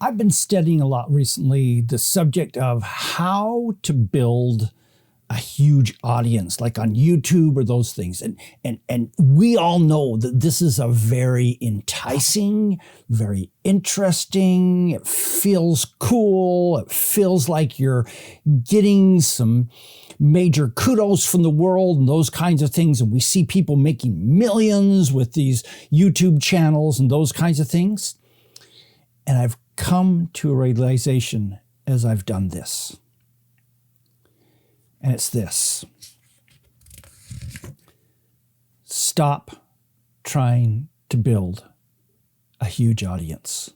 I've been studying a lot recently the subject of how to build a huge audience, like on YouTube or those things. And we all know that this is a very enticing, very interesting. It feels cool. It feels like you're getting some major kudos from the world and those kinds of things. And we see people making millions with these YouTube channels and those kinds of things. And I've come to a realization as I've done this. And it's this. Stop trying to build a huge audience.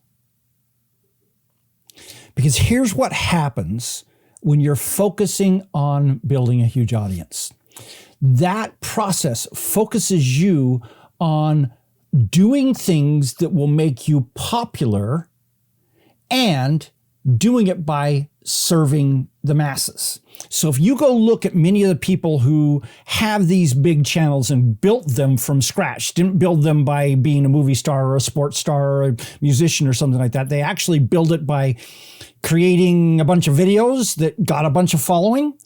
Because here's what happens when you're focusing on building a huge audience. That process focuses you on doing things that will make you popular and doing it by serving the masses. So if you go look at many of the people who have these big channels and built them from scratch, didn't build them by being a movie star or a sports star or a musician or something like that. They actually build it by creating a bunch of videos that got a bunch of following.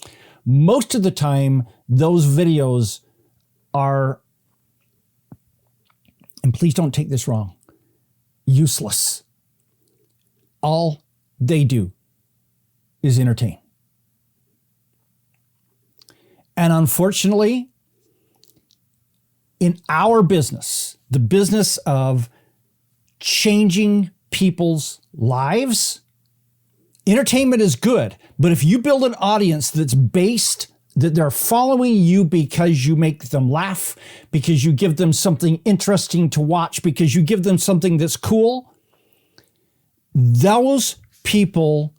Most of the time, those videos are, and please don't take this wrong, useless. All they do is entertain. And unfortunately, in our business, the business of changing people's lives, entertainment is good. But if you build an audience that's based, that they're following you because you make them laugh, because you give them something interesting to watch, because you give them something that's cool, those people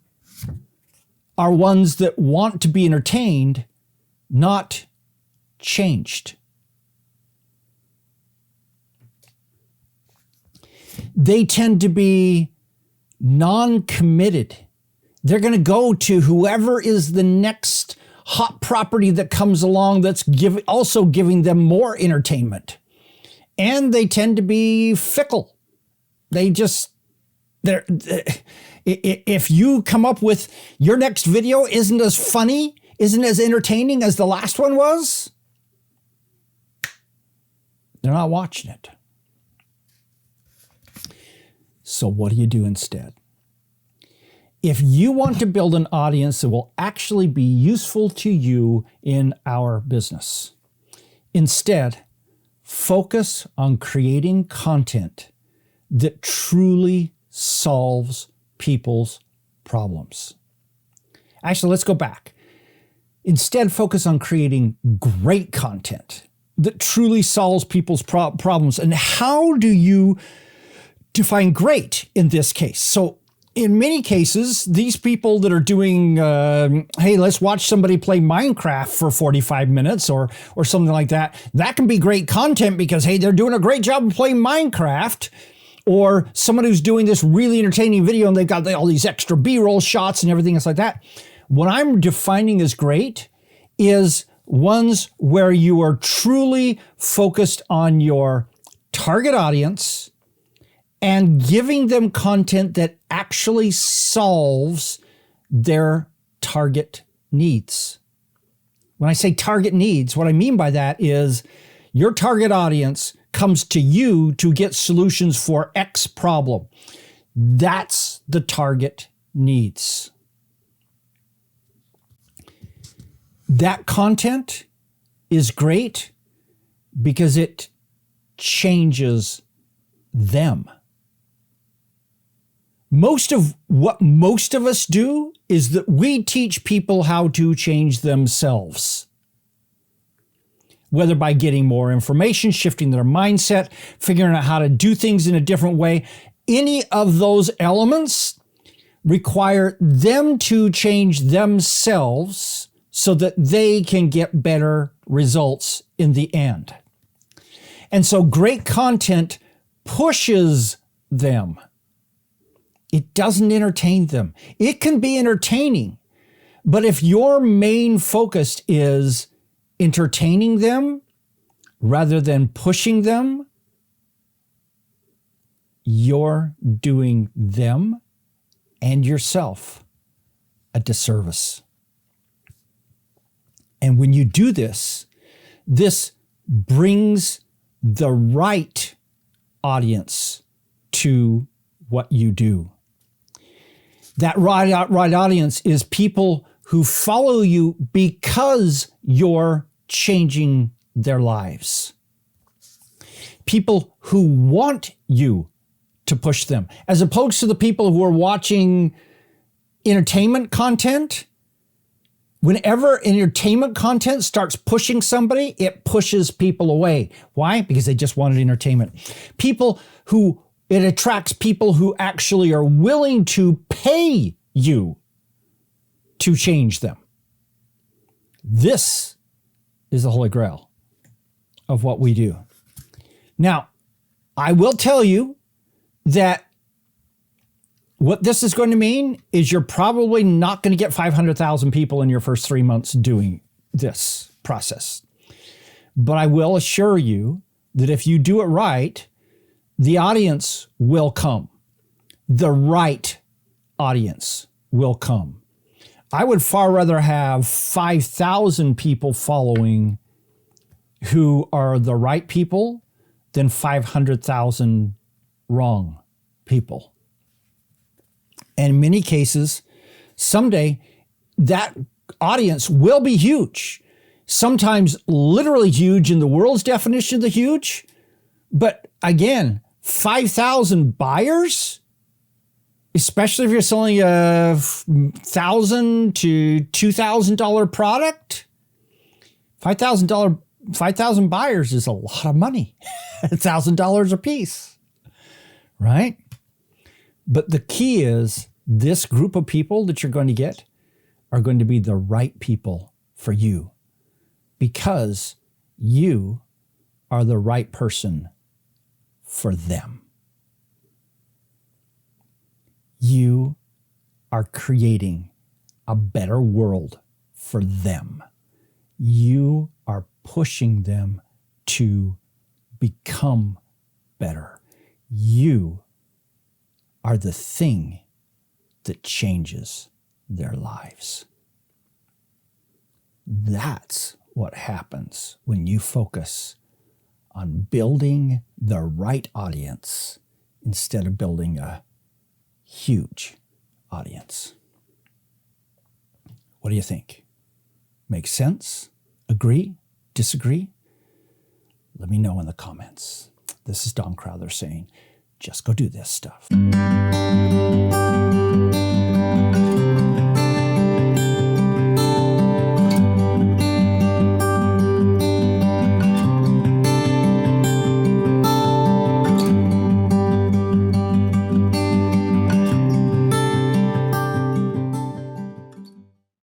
are ones that want to be entertained, not changed. They tend to be non-committed. They're going to go to whoever is the next hot property that comes along that's also giving them more entertainment. And they tend to be fickle. If you come up with your next video isn't as funny, isn't as entertaining as the last one was, they're not watching it. So what do you do instead? If you want to build an audience that will actually be useful to you in our business, instead, focus on creating content that truly solves people's problems. Actually, let's go back. Instead, focus on creating great content that truly solves people's problems. And how do you define great in this case? So in many cases, these people that are doing, hey, let's watch somebody play Minecraft for 45 minutes or something like that, that can be great content because, hey, they're doing a great job of playing Minecraft. Or someone who's doing this really entertaining video and they've got all these extra B-roll shots and everything else like that. What I'm defining as great is ones where you are truly focused on your target audience and giving them content that actually solves their target needs. When I say target needs, what I mean by that is your target audience comes to you to get solutions for X problem. That's the target needs. That content is great because it changes them. Most of what most of us do is that we teach people how to change themselves. Whether by getting more information, shifting their mindset, figuring out how to do things in a different way, any of those elements require them to change themselves so that they can get better results in the end. And so great content pushes them. It doesn't entertain them. It can be entertaining, but if your main focus is entertaining them rather than pushing them, you're doing them and yourself a disservice. And when you do this, this brings the right audience to what you do. That right audience is people who follow you because you're changing their lives. People who want you to push them, as opposed to the people who are watching entertainment content. Whenever entertainment content starts pushing somebody, it pushes people away. Why? Because they just wanted entertainment. It attracts people who actually are willing to pay you to change them. This is the Holy Grail of what we do. Now, I will tell you that what this is going to mean is you're probably not going to get 500,000 people in your first 3 months doing this process. But I will assure you that if you do it right, the audience will come. The right audience will come. I would far rather have 5,000 people following who are the right people than 500,000 wrong people. And in many cases, someday that audience will be huge. Sometimes literally huge in the world's definition of the huge. But again, 5,000 buyers, especially if you're selling a $1,000 to $2,000 product, $5,000 buyers is a lot of money. $1,000 a piece, right? But the key is this group of people that you're going to get are going to be the right people for you because you are the right person for them. You are creating a better world for them. You are pushing them to become better. You are the thing that changes their lives. That's what happens when you focus on building the right audience instead of building a huge audience. What do you think? Make sense? Agree? Disagree? Let me know in the comments. This is Don Crowther saying, just go do this stuff.